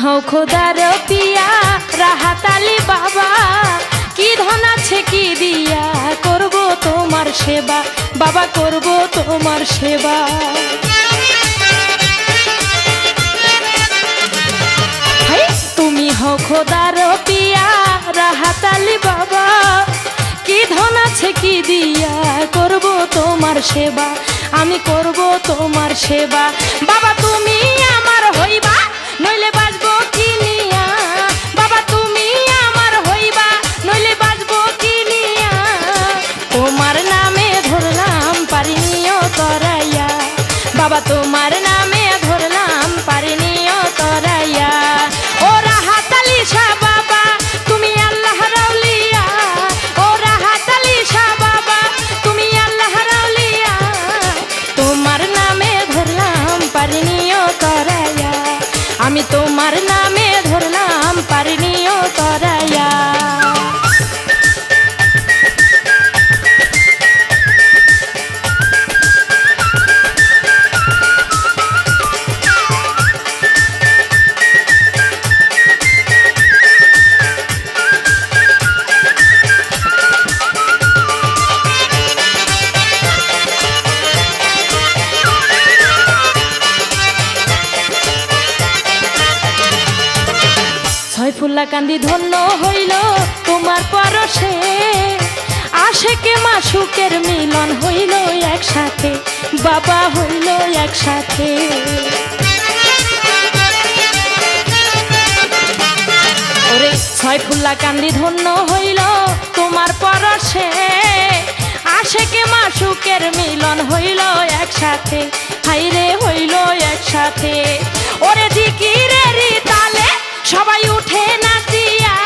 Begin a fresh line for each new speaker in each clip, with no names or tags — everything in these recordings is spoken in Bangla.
হও খোদার পিয়া রাহাত আলী বাবা, কি ধন আছে কি দিয়া করব তোমার সেবা, বাবা করব তোমার সেবা। তুমি হও খোদার পিয়া রাহাত আলী বাবা, কি ধন আছে কি দিয়া করব তোমার সেবা, আমি করব তোমার সেবা। বাবা তুমি আমার হইবা নইলে বাঁচবো কি নিয়া, বাবা তুমি আমার হইবা নইলে বাঁচবো কি নিয়া, তোমার নামে ধরলাম পারিনিও তরাইয়া, বাবা তোমার নামে ধরলাম পারিনিও তরাইয়া। ও রাহাত আলী শাহ বাবা তুমি আল্লাহর আউলিয়া, ও রাহাত আলী শাহ বাবা তুমি আল্লাহর আউলিয়া, তোমার নামে ধরলাম পারিনিও তরাইয়া, আমি তোমার নামে ধরলাম পারিনিও তরাইয়া। ছয়ফুল্লা কান্দি ধন্য হইল তোমার পরশে, আশেকে মাসুকের মিলন হইল একসাথে, বাবা হইল একসাথে। ওরে ছয়ফুল্লা কান্দি ধন্য হইল তোমার পরশে, আশেকে মাসুকের মিলন হইল একসাথে, হাইরে হইল একসাথে। ওরে জিকিরের তালে সবাই উঠে নাচিয়া,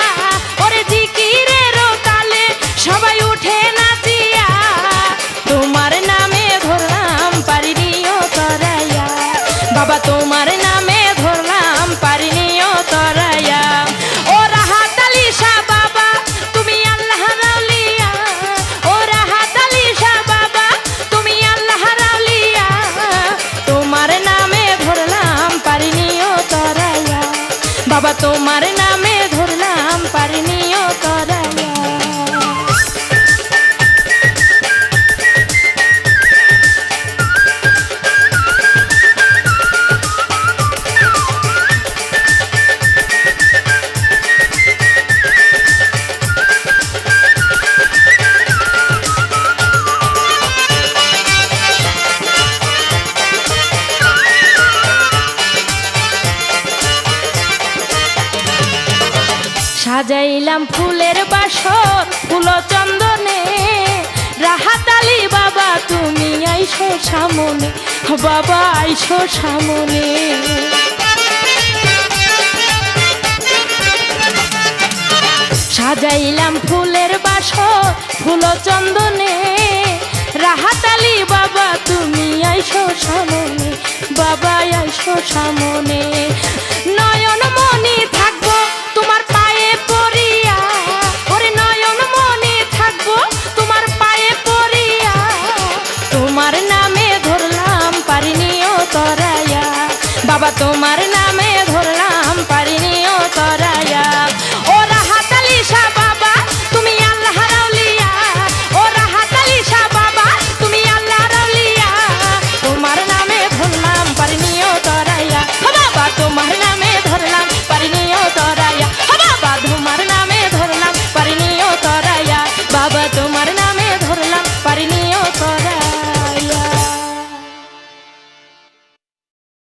ওরে জিকিরের তালে সবাই উঠে নাচিয়া, তোমার নামে ধরলাম পারিনিও তরাইয়া, বাবা তোমার নামে ধরলাম পারিনিও তরাইয়া। ও রাহাত আলী শাহ বাবা তুমি আল্লাহর আউলিয়া, ও রাহাত আলী শাহ বাবা তুমি আল্লাহর আউলিয়া, তোমার নামে ধরলাম পারিনিও তরাইয়া, বাবা তোমার নামে ধরলাম পারিনিও তরাইয়া। সাজাইলাম ফুলের বাসর ফুল চন্দনে, রাহাত আলী বাবা তুমি আইসো সামনে, বাবা আইসো সামনে। সাজাইলাম ফুলের বাসর ফুল চন্দনে, রাহাত আলী বাবা তুমি আইসো সামনে, বাবা আইসো সামনে। নয়ন